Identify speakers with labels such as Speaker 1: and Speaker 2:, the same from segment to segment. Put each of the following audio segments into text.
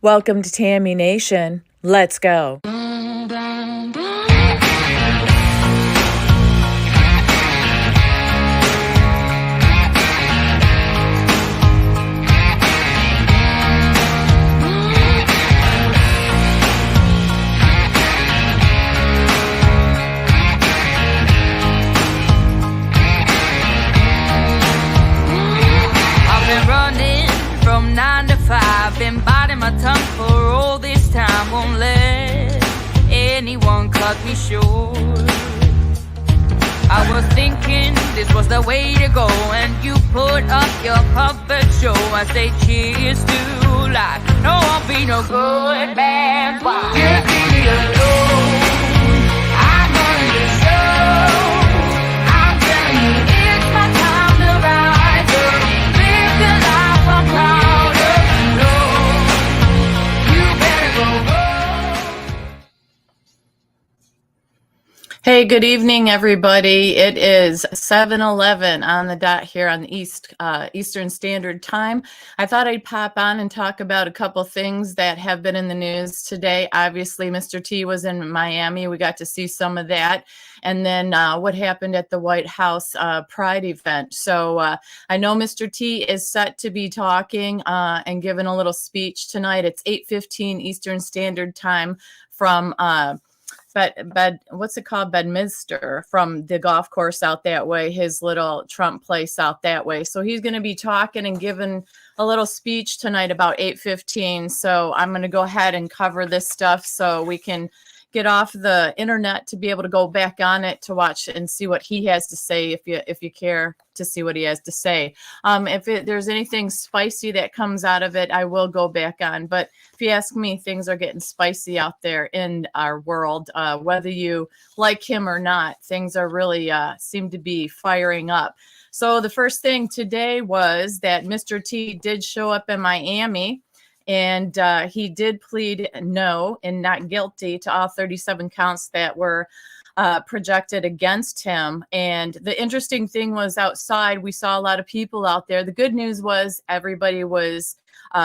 Speaker 1: Welcome to Tammy Nation. Let's go.
Speaker 2: I've been running from 9 to 5, been biting my tongue for all this time. Won't let anyone cut me short. I was thinking this was the way to go, and you put up your puppet show. I say cheers to life. No, I'll be no good man. Just leave me alone. I'm running the show. I'm telling you, it's my time to rise up. Live the life I'm proud of. No, you better go.
Speaker 1: Hey, good evening, everybody. It is 7:11 on the dot here on the Eastern Standard Time. I thought I'd pop on and talk about a couple things that have been in the news today. Obviously, Mr. T was in Miami. We got to see some of that. And then what happened at the White House Pride event. So I know Mr. T is set to be talking and giving a little speech tonight. It's 8:15 Eastern Standard Time from what's it called? Bedminster, from the golf course out that way, his little Trump place out that way. So he's going to be talking and giving a little speech tonight about 8:15. So I'm going to go ahead and cover this stuff so we can get off the internet to be able to go back on it to watch and see what he has to say if you care to see what he has to say. If there's anything spicy that comes out of it, I will go back on. But if you ask me, things are getting spicy out there in our world. Whether you like him or not, things are really seem to be firing up. So the first thing today was that Mr. T did show up in Miami. And he did plead no and not guilty to all 37 counts that were projected against him. And the interesting thing was outside, we saw a lot of people out there. The good news was everybody was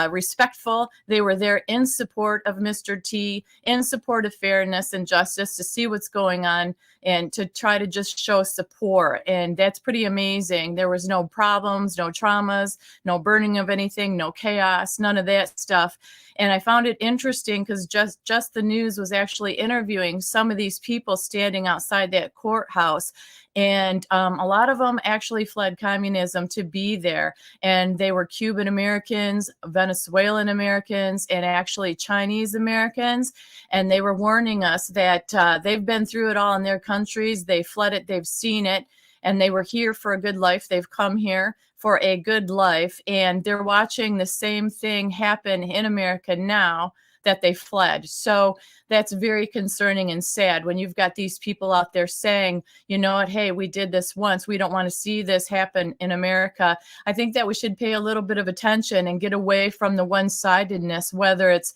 Speaker 1: respectful. They were there in support of Mr. T, in support of fairness and justice, to see what's going on and to try to just show support. And that's pretty amazing. There was no problems, no traumas, no burning of anything, no chaos, none of that stuff. And I found it interesting because just the news was actually interviewing some of these people standing outside that courthouse. And a lot of them actually fled communism to be there. And they were Cuban Americans, Venezuelan Americans, and actually Chinese Americans. And they were warning us that they've been through it all in their countries. They fled it, they've seen it, and they were here for a good life. They've come here for a good life. And they're watching the same thing happen in America now that they fled. So that's very concerning and sad when you've got these people out there saying, you know what, hey, we did this once. We don't want to see this happen in America. I think that we should pay a little bit of attention and get away from the one-sidedness, whether it's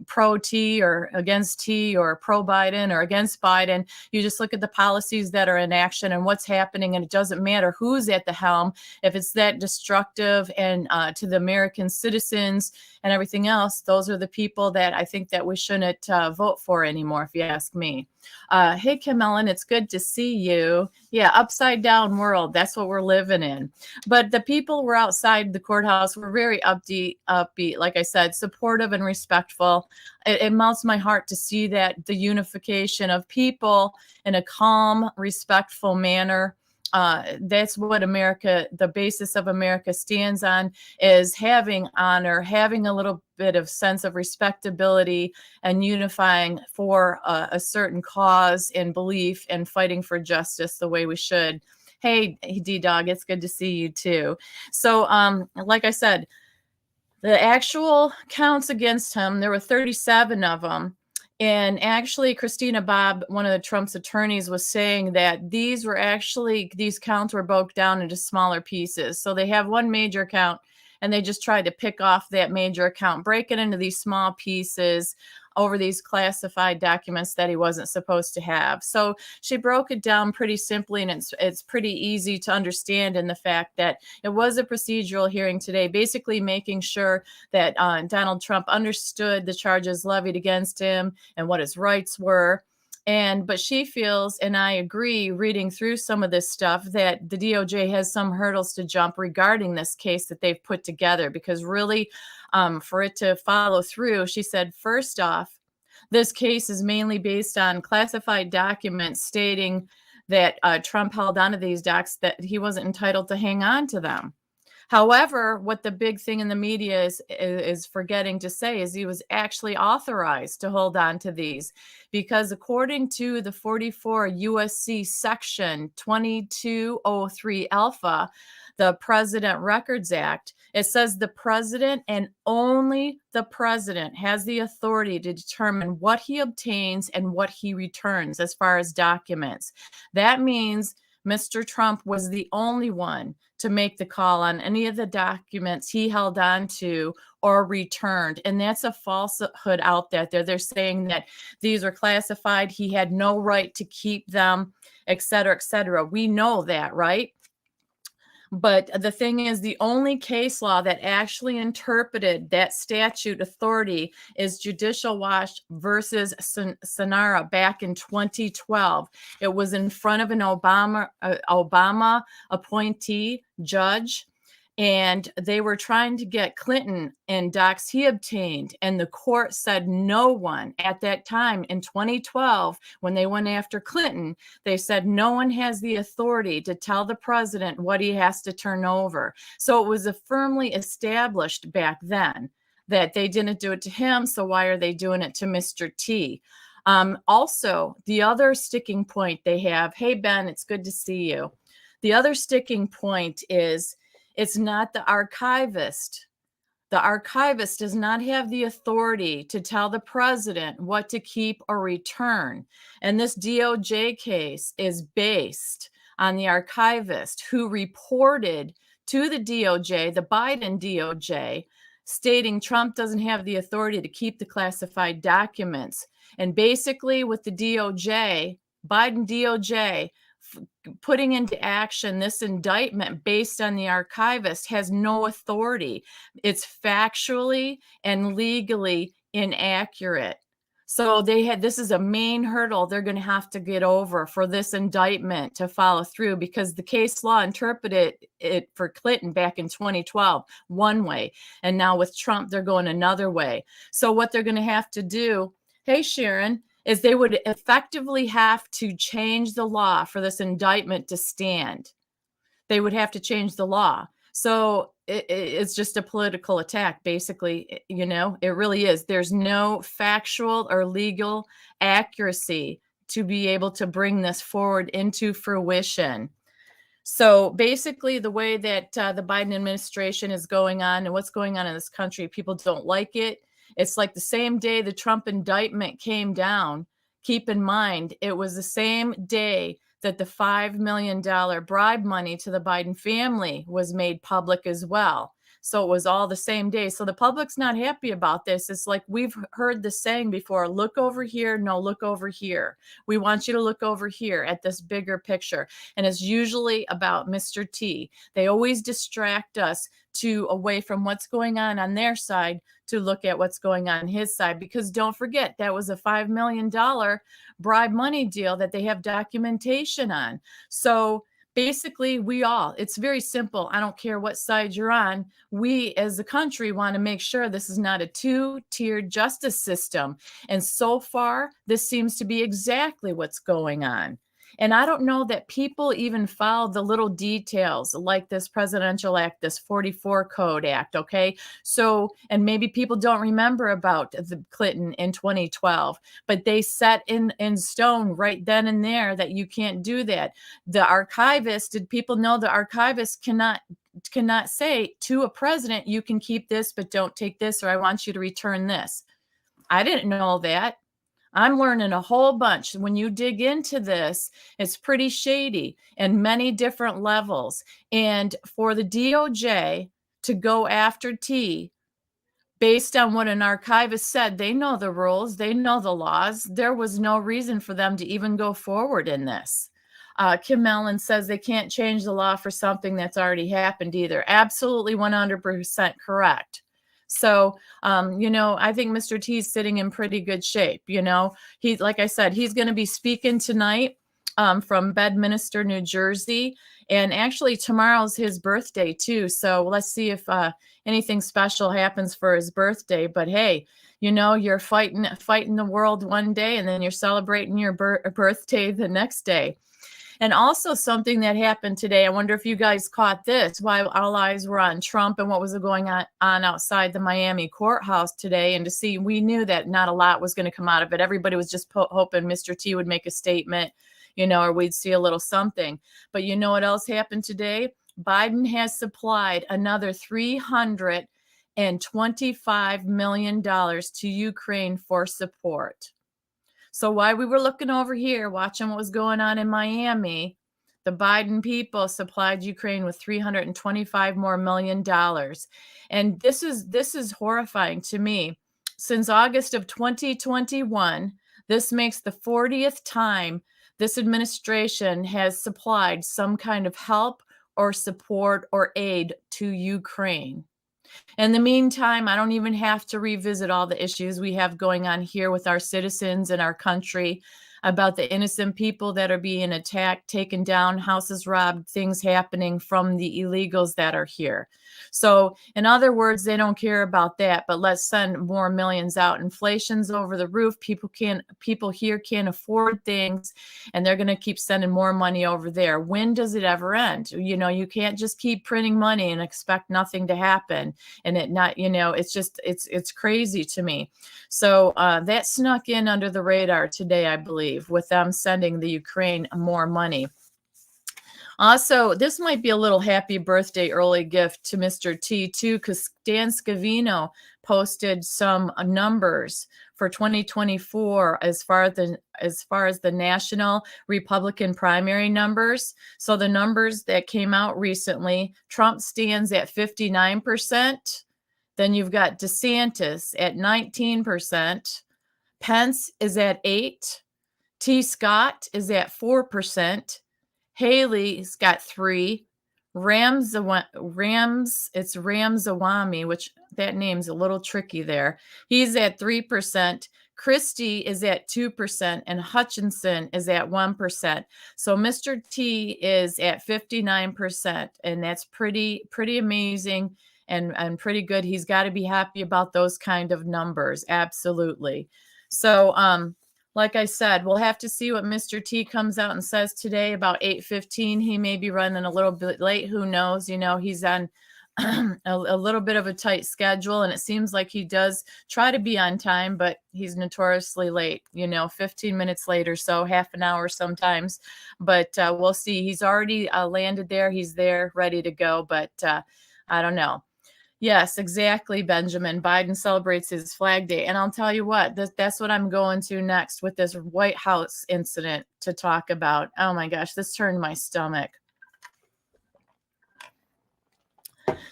Speaker 1: pro-T or against T or pro-Biden or against Biden. You just look at the policies that are in action and what's happening, and it doesn't matter who's at the helm. If it's that destructive and to the American citizens and everything else, those are the people that I think that we shouldn't vote for anymore, if you ask me. Hey, Kim Ellen, it's good to see you. Yeah, upside down world. That's what we're living in. But the people were outside the courthouse were very upbeat, like I said, supportive and respectful. It melts my heart to see that the unification of people in a calm, respectful manner. That's what America, the basis of America stands on, is having honor, having a little bit of sense of respectability and unifying for a certain cause and belief and fighting for justice the way we should. Hey, D-Dog, it's good to see you too. So, like I said, the actual counts against him, there were 37 of them. And actually, Christina Bobb, one of the Trump's attorneys, was saying that these counts were broke down into smaller pieces. So they have one major count, and they just tried to pick off that major account, break it into these small pieces over these classified documents that he wasn't supposed to have. So she broke it down pretty simply, and it's pretty easy to understand in the fact that it was a procedural hearing today, basically making sure that Donald Trump understood the charges levied against him and what his rights were. But she feels, and I agree, reading through some of this stuff, that the DOJ has some hurdles to jump regarding this case that they've put together, because really, for it to follow through, she said, first off, this case is mainly based on classified documents stating that Trump held onto these docs, that he wasn't entitled to hang on to them. However, what the big thing in the media is forgetting to say is he was actually authorized to hold on to these, because according to the 44 USC section 2203 alpha, the President Records Act, it says the president and only the president has the authority to determine what he obtains and what he returns as far as documents. That means Mr. Trump was the only one to make the call on any of the documents he held on to or returned. And that's a falsehood out there. They're saying that these are classified, he had no right to keep them, et cetera, et cetera. We know that, right? But the thing is, the only case law that actually interpreted that statute authority is Judicial Watch versus Sonara back in 2012. It was in front of an Obama appointee judge, and they were trying to get Clinton and docs he obtained. And the court said no one at that time in 2012, when they went after Clinton, they said no one has the authority to tell the president what he has to turn over. So it was a firmly established back then that they didn't do it to him. So why are they doing it to Mr. T? Also, the other sticking point they have, hey, Ben, it's good to see you. The other sticking point is, it's not the archivist. The archivist does not have the authority to tell the president what to keep or return. And this DOJ case is based on the archivist who reported to the DOJ, the Biden DOJ, stating Trump doesn't have the authority to keep the classified documents. And basically with the DOJ, Biden DOJ, putting into action this indictment based on the archivist has no authority. It's factually and legally inaccurate. So this is a main hurdle they're going to have to get over for this indictment to follow through, because the case law interpreted it for Clinton back in 2012 one way, and now with Trump they're going another way. So what they're going to have to do, hey Sharon, is they would effectively have to change the law for this indictment to stand. They would have to change the law. So it's just a political attack, basically. You know, it really is. There's no factual or legal accuracy to be able to bring this forward into fruition. So basically, the way that the Biden administration is going on and what's going on in this country, people don't like it. It's like the same day the Trump indictment came down. Keep in mind, it was the same day that the $5 million bribe money to the Biden family was made public as well. So it was all the same day. So the public's not happy about this. It's like we've heard the saying before, look over here, no, look over here. We want you to look over here at this bigger picture. And it's usually about Mr. T. They always distract us away from what's going on their side to look at what's going on his side. Because don't forget, that was a $5 million bribe money deal that they have documentation on. So basically, it's very simple. I don't care what side you're on. We as a country want to make sure this is not a two-tiered justice system. And so far, this seems to be exactly what's going on. And I don't know that people even follow the little details like this presidential act, this 44 Code Act, okay? So, and maybe people don't remember about the Clinton in 2012, but they set in stone right then and there that you can't do that. The archivist, did people know the archivist cannot say to a president, you can keep this, but don't take this, or I want you to return this? I didn't know that. I'm learning a whole bunch. When you dig into this, it's pretty shady in many different levels. And for the DOJ to go after T based on what an archivist said. They know the rules, they know the laws. There was no reason for them to even go forward in this. Kim Mellon says they can't change the law for something that's already happened either. Absolutely 100% correct. So, I think Mr. T is sitting in pretty good shape. Like I said, he's going to be speaking tonight from Bedminster, New Jersey. And actually tomorrow's his birthday too. So let's see if anything special happens for his birthday. But hey, you're fighting the world one day and then you're celebrating your birthday the next day. And also something that happened today, I wonder if you guys caught this, while all eyes were on Trump and what was going on outside the Miami courthouse today. And we knew that not a lot was going to come out of it. Everybody was just hoping Mr. T would make a statement, or we'd see a little something. But you know what else happened today? Biden has supplied another $325 million to Ukraine for support. So while we were looking over here, watching what was going on in Miami, the Biden people supplied Ukraine with $325 more million. And this is horrifying to me. Since August of 2021, this makes the 40th time this administration has supplied some kind of help or support or aid to Ukraine. In the meantime, I don't even have to revisit all the issues we have going on here with our citizens and our country, about the innocent people that are being attacked, taken down, houses robbed, things happening from the illegals that are here. So in other words, they don't care about that, but let's send more millions out. Inflation's over the roof. People here can't afford things, and they're going to keep sending more money over there. When does it ever end? You can't just keep printing money and expect nothing to happen. And it's crazy to me. So that snuck in under the radar today, I believe, with them sending the Ukraine more money. Also, this might be a little happy birthday early gift to Mr. T too, because Dan Scavino posted some numbers for 2024 as far as the national Republican primary numbers. So the numbers that came out recently, Trump stands at 59%. Then you've got DeSantis at 19%. Pence is at 8%. T. Scott is at 4%. Haley's got 3%. It's Ramsawamy, which that name's a little tricky there. He's at 3%. Christie is at 2%, and Hutchinson is at 1%. So Mr. T is at 59%, and that's pretty amazing and pretty good. He's got to be happy about those kind of numbers. Absolutely. So, like I said, we'll have to see what Mr. T comes out and says today about 8:15. He may be running a little bit late. Who knows? He's on a little bit of a tight schedule, and it seems like he does try to be on time, but he's notoriously late, 15 minutes late or so, half an hour sometimes. But we'll see. He's already landed there. He's there ready to go, but I don't know. Yes, exactly, Benjamin. Biden celebrates his Flag Day. And I'll tell you what, that's what I'm going to next with this White House incident to talk about. Oh my gosh, this turned my stomach.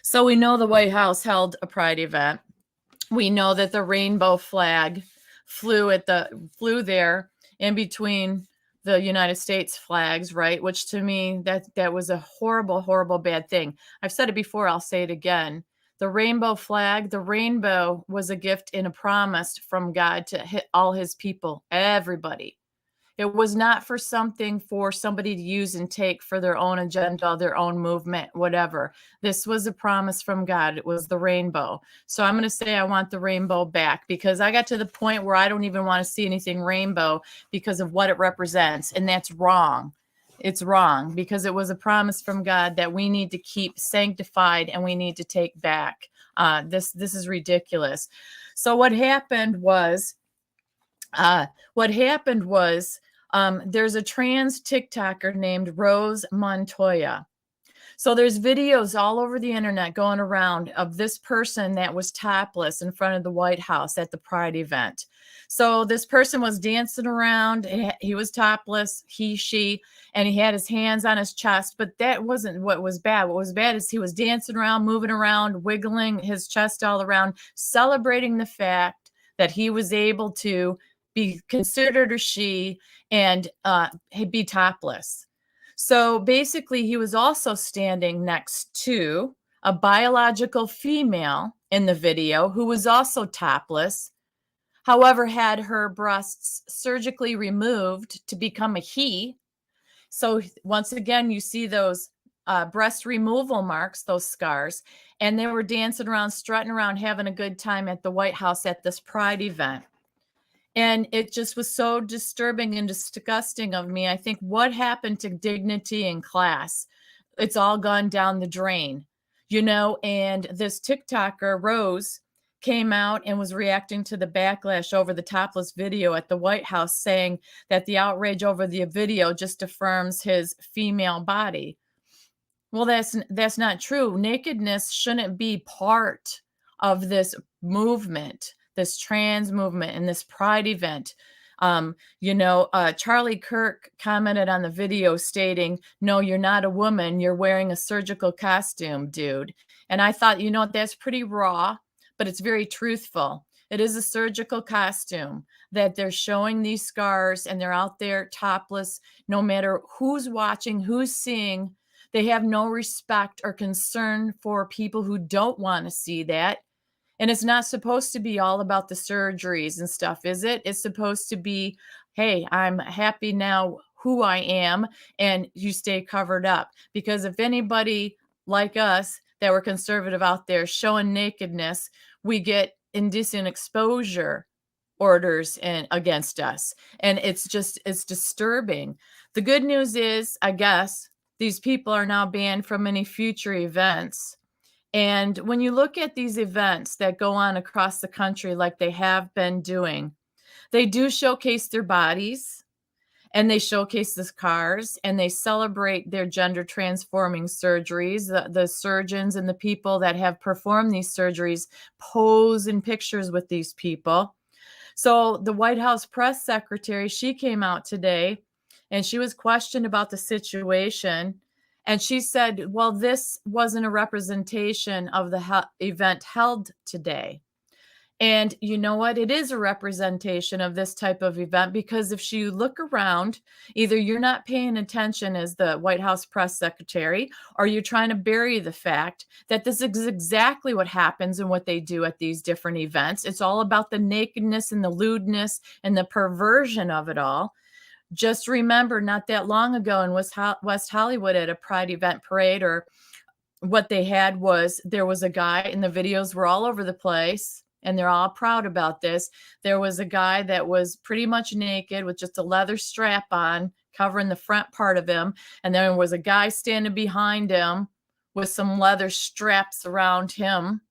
Speaker 1: So we know the White House held a Pride event. We know that the rainbow flag flew there in between the United States flags, right? Which to me, that was a horrible, horrible, bad thing. I've said it before, I'll say it again. The rainbow flag, the rainbow was a gift and a promise from God to hit all his people, everybody. It was not for somebody to use and take for their own agenda, their own movement, whatever. This was a promise from God. It was the rainbow. So I'm going to say I want the rainbow back, because I got to the point where I don't even want to see anything rainbow because of what it represents. And that's wrong. It's wrong, because it was a promise from God that we need to keep sanctified and we need to take back. This is ridiculous. So what happened was there's a trans TikToker named Rose Montoya. So there's videos all over the internet going around of this person that was topless in front of the White House at the Pride event. So this person was dancing around. He was topless, she, and he had his hands on his chest. But that wasn't what was bad. What was bad is he was dancing around, moving around, wiggling his chest all around, celebrating the fact that he was able to be considered a she and be topless. So basically, he was also standing next to a biological female in the video who was also topless, however, had her breasts surgically removed to become a he. So once again, you see those breast removal marks, those scars, and they were dancing around, strutting around, having a good time at the White House at this Pride event. And it just was so disturbing and disgusting of me. I think, what happened to dignity and class? It's all gone down the drain, and this TikToker, Rose, came out and was reacting to the backlash over the topless video at the White House, saying that the outrage over the video just affirms his female body. Well, that's not true. Nakedness shouldn't be part of this movement, this trans movement, and this Pride event. Charlie Kirk commented on the video stating, "No, you're not a woman. You're wearing a surgical costume, dude." And I thought, that's pretty raw, but it's very truthful. It is a surgical costume that they're showing these scars, and they're out there topless, no matter who's watching, who's seeing. They have no respect or concern for people who don't want to see that. And it's not supposed to be all about the surgeries and stuff, is it? It's supposed to be, hey, I'm happy now who I am, and you stay covered up. Because if anybody like us that were conservative out there showing nakedness, we get indecent exposure orders against us. And it's disturbing. The good news is, I guess, these people are now banned from any future events. And when you look at these events that go on across the country, like they have been doing, they do showcase their bodies, and they showcase the scars, and they celebrate their gender transforming surgeries. The surgeons and the people that have performed these surgeries pose in pictures with these people. So the White House press secretary, she came out today, and she was questioned about the situation. And she said, well, this wasn't a representation of the event held today. And you know what? It is a representation of this type of event, because if you look around, either you're not paying attention as the White House press secretary, or you're trying to bury the fact that this is exactly what happens and what they do at these different events. It's all about the nakedness and the lewdness and the perversion of it all. Just remember, not that long ago in West Hollywood at a Pride event parade, or what they had was, there was a guy, and the videos were all over the place, and they're all proud about this. There was a guy that was pretty much naked with just a leather strap on, covering the front part of him. And then there was a guy standing behind him with some leather straps around him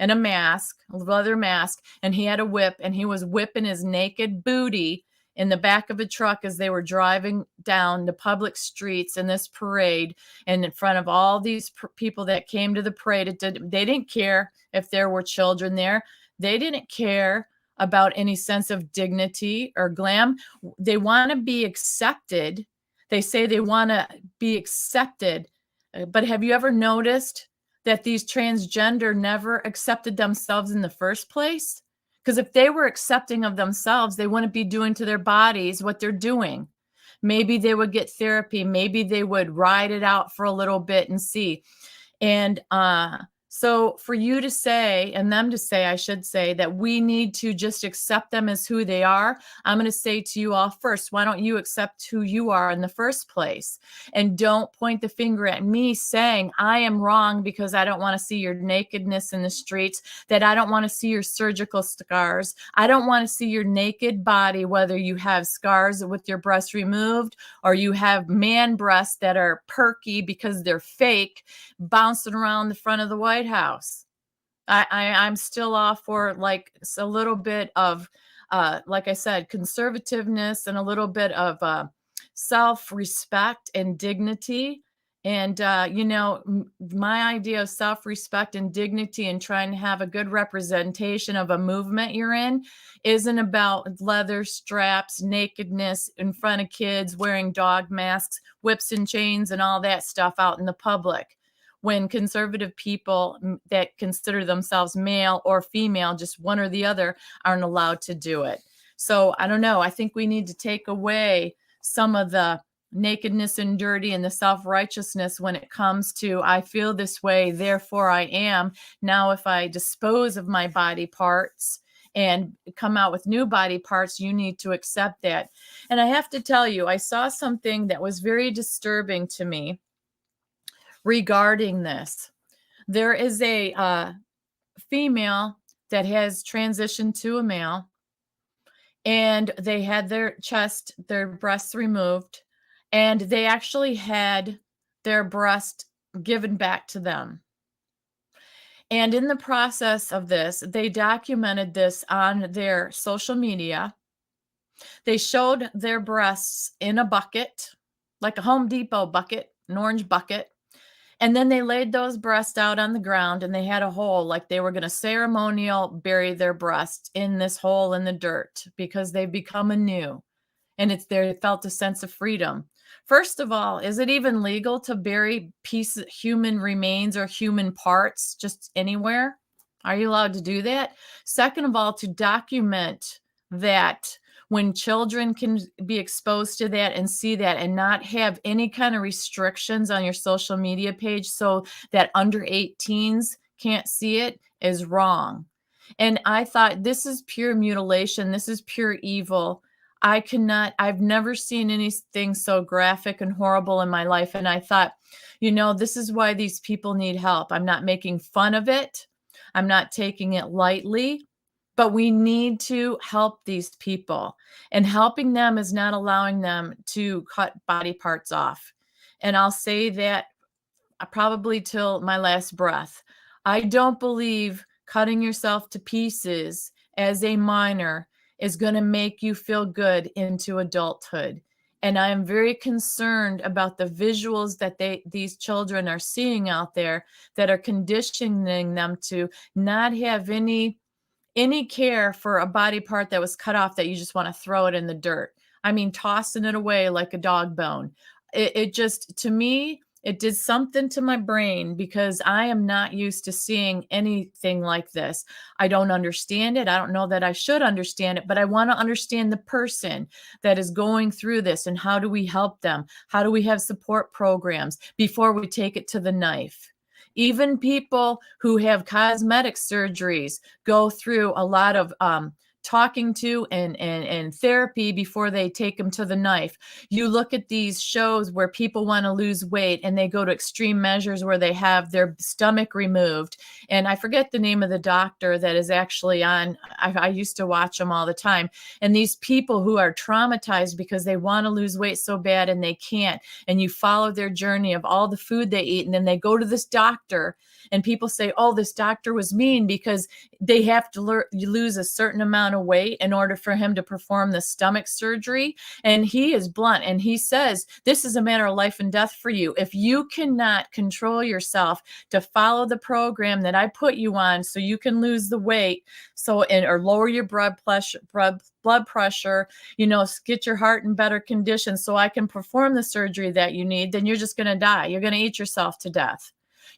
Speaker 1: and a leather mask, and he had a whip, and he was whipping his naked booty in the back of a truck as they were driving down the public streets in this parade, and in front of all these people that came to the parade. They didn't care if there were children there. They didn't care about any sense of dignity or glam. They want to be accepted. They say they want to be accepted. But have you ever noticed that these transgender never accepted themselves in the first place? Because if they were accepting of themselves, they wouldn't be doing to their bodies what they're doing. Maybe they would get therapy. Maybe they would ride it out for a little bit and see. And so for you to say, and them to say, I should say, that we need to just accept them as who they are, I'm going to say to you all first, why don't you accept who you are in the first place? And don't point the finger at me saying I am wrong because I don't want to see your nakedness in the streets, that I don't want to see your surgical scars. I don't want to see your naked body, whether you have scars with your breasts removed or you have man breasts that are perky because they're fake, bouncing around the front of the White House. I'm still off for like a little bit of, like I said, conservativeness and a little bit of self-respect and dignity. And, my idea of self-respect and dignity and trying to have a good representation of a movement you're in isn't about leather straps, nakedness in front of kids, wearing dog masks, whips and chains, and all that stuff out in the public. When conservative people that consider themselves male or female, just one or the other, aren't allowed to do it. So I don't know. I think we need to take away some of the nakedness and dirty and the self-righteousness when it comes to I feel this way, therefore I am. Now, if I dispose of my body parts and come out with new body parts, you need to accept that. And I have to tell you, I saw something that was very disturbing to me regarding this. There is a female that has transitioned to a male, and they had their breasts removed, and they actually had their breast given back to them. And in the process of this, they documented this on their social media. They showed their breasts in a bucket, like a Home Depot bucket, an orange bucket. And then they laid those breasts out on the ground, and they had a hole, like they were going to ceremonial bury their breasts in this hole in the dirt because they've become anew. And they felt a sense of freedom. First of all, is it even legal to bury human remains or human parts just anywhere? Are you allowed to do that? Second of all, to document that when children can be exposed to that and see that and not have any kind of restrictions on your social media page so that under 18s can't see it is wrong. And I thought, this is pure mutilation. This is pure evil. I've never seen anything so graphic and horrible in my life. And I thought, this is why these people need help. I'm not making fun of it. I'm not taking it lightly, but we need to help these people. And helping them is not allowing them to cut body parts off. And I'll say that probably till my last breath. I don't believe cutting yourself to pieces as a minor is going to make you feel good into adulthood. And I am very concerned about the visuals that these children are seeing out there that are conditioning them to not have any care for a body part that was cut off, that you just want to throw it in the dirt. I mean, tossing it away like a dog bone. It just, to me, it did something to my brain because I am not used to seeing anything like this. I don't understand it. I don't know that I should understand it, but I want to understand the person that is going through this and how do we help them? How do we have support programs before we take it to the knife? Even people who have cosmetic surgeries go through a lot of talking to and therapy before they take them to the knife. You look at these shows where people want to lose weight and they go to extreme measures where they have their stomach removed. And I forget the name of the doctor that is actually on. I used to watch them all the time. And these people who are traumatized because they want to lose weight so bad and they can't. And you follow their journey of all the food they eat. And then they go to this doctor and people say, oh, this doctor was mean because they have to lose a certain amount of weight in order for him to perform the stomach surgery. And he is blunt and he says, this is a matter of life and death for you. If you cannot control yourself to follow the program that I put you on so you can lose the weight, or lower your blood pressure, get your heart in better condition so I can perform the surgery that you need, then you're just going to die. You're going to eat yourself to death.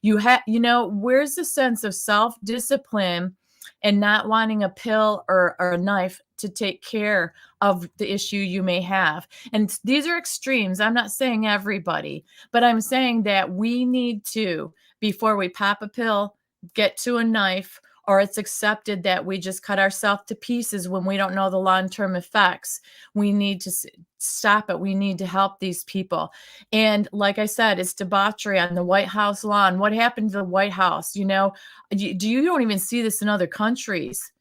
Speaker 1: Where's the sense of self-discipline and not wanting a pill or a knife to take care of the issue you may have? And these are extremes. I'm not saying everybody, but I'm saying that we need to, before we pop a pill, get to a knife, or it's accepted that we just cut ourselves to pieces when we don't know the long-term effects. We need to stop it. We need to help these people. And like I said, it's debauchery on the White House lawn. What happened to the White House? You don't even see this in other countries.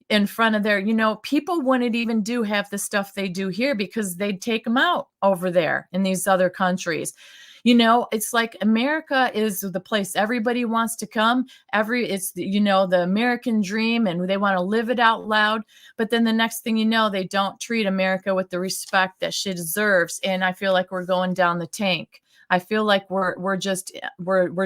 Speaker 1: In front of their, people wouldn't even do half the stuff they do here because they'd take them out over there in these other countries. It's like America is the place everybody wants to come. It's the American dream, and they want to live it out loud. But then the next thing you know, they don't treat America with the respect that she deserves. And I feel like we're going down the tank I feel like we're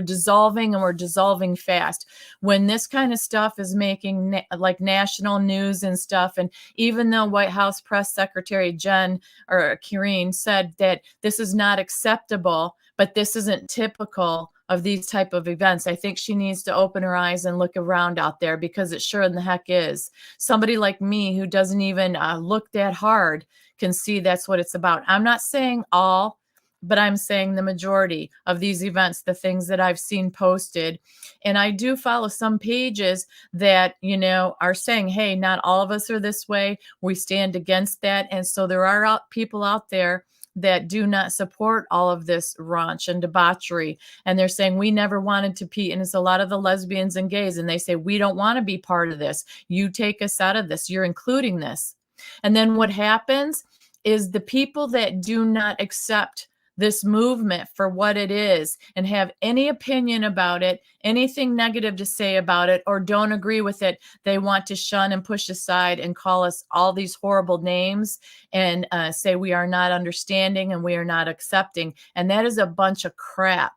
Speaker 1: dissolving, and we're dissolving fast. When this kind of stuff is making like national news and stuff, and even though White House Press Secretary Karine said that this is not acceptable, but this isn't typical of these type of events, I think she needs to open her eyes and look around out there, because it sure in the heck is. Somebody like me who doesn't even look that hard can see that's what it's about. I'm not saying all, but I'm saying the majority of these events, the things that I've seen posted. And I do follow some pages that, are saying, hey, not all of us are this way. We stand against that. And so there are people out there that do not support all of this raunch and debauchery. And they're saying, we never wanted to be. And it's a lot of the lesbians and gays. And they say, we don't want to be part of this. You take us out of this. You're including this. And then what happens is the people that do not accept this movement for what it is and have any opinion about it, anything negative to say about it, or don't agree with it, they want to shun and push aside and call us all these horrible names and say we are not understanding and we are not accepting. And that is a bunch of crap.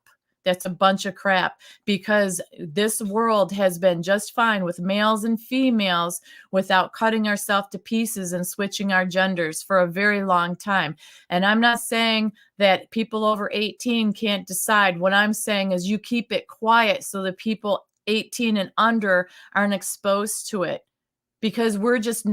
Speaker 1: That's a bunch of crap, because this world has been just fine with males and females without cutting ourselves to pieces and switching our genders for a very long time. And I'm not saying that people over 18 can't decide. What I'm saying is you keep it quiet so the people 18 and under aren't exposed to it. Because we're just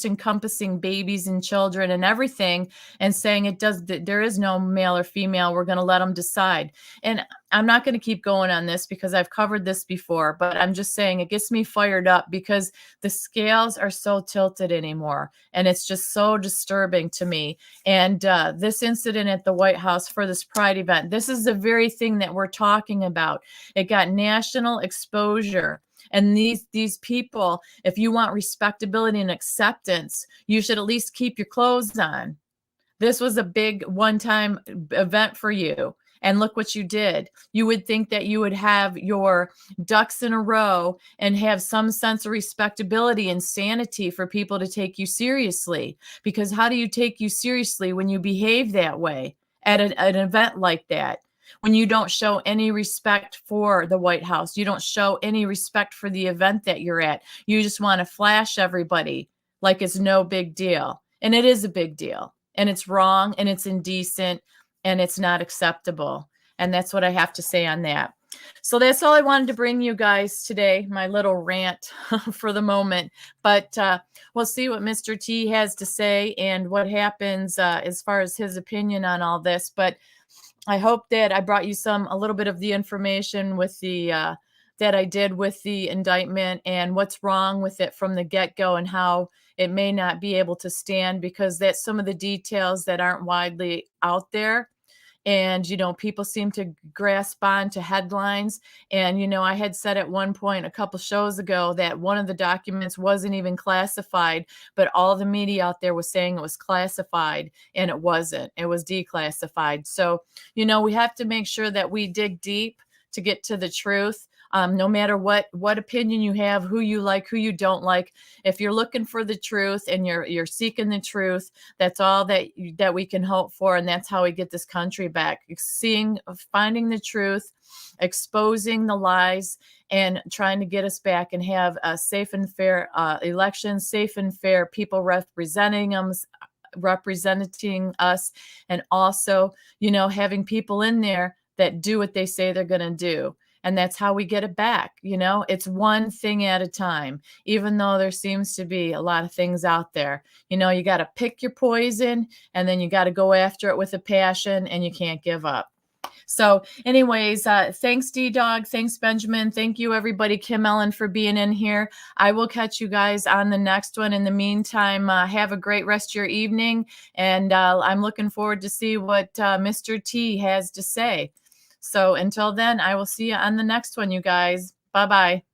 Speaker 1: encompassing babies and children and everything and saying there is no male or female. We're going to let them decide. And I'm not going to keep going on this because I've covered this before, but I'm just saying it gets me fired up because the scales are so tilted anymore. And it's just so disturbing to me. And this incident at the White House for this Pride event, this is the very thing that we're talking about. It got national exposure. And these people, if you want respectability and acceptance, you should at least keep your clothes on. This was a big one-time event for you. And look what you did. You would think that you would have your ducks in a row and have some sense of respectability and sanity for people to take you seriously. Because how do you take you seriously when you behave that way at an event like that? When you don't show any respect for the White House, you don't show any respect for the event that you're at. You just want to flash everybody like it's no big deal. And it is a big deal. And it's wrong, and it's indecent, and it's not acceptable. And that's what I have to say on that. So that's all I wanted to bring you guys today, my little rant for the moment. But we'll see what Mr. T has to say and what happens as far as his opinion on all this. But I hope that I brought you a little bit of the information with the that I did with the indictment and what's wrong with it from the get-go and how it may not be able to stand, because that's some of the details that aren't widely out there. And, people seem to grasp on to headlines. And, I had said at one point a couple shows ago that one of the documents wasn't even classified, but all the media out there was saying it was classified, and it wasn't. It was declassified. So, we have to make sure that we dig deep to get to the truth. No matter what opinion you have, who you like, who you don't like, if you're looking for the truth and you're seeking the truth, that's all that we can hope for, and that's how we get this country back. Finding the truth, exposing the lies, and trying to get us back and have a safe and fair election, safe and fair people representing us, and also, having people in there that do what they say they're going to do. And that's how we get it back. It's one thing at a time, even though there seems to be a lot of things out there. You got to pick your poison, and then you got to go after it with a passion, and you can't give up. So anyways, thanks D-Dog. Thanks, Benjamin. Thank you, everybody. Kim Ellen for being in here. I will catch you guys on the next one. In the meantime, have a great rest of your evening. And I'm looking forward to see what Mr. T has to say. So until then, I will see you on the next one, you guys. Bye-bye.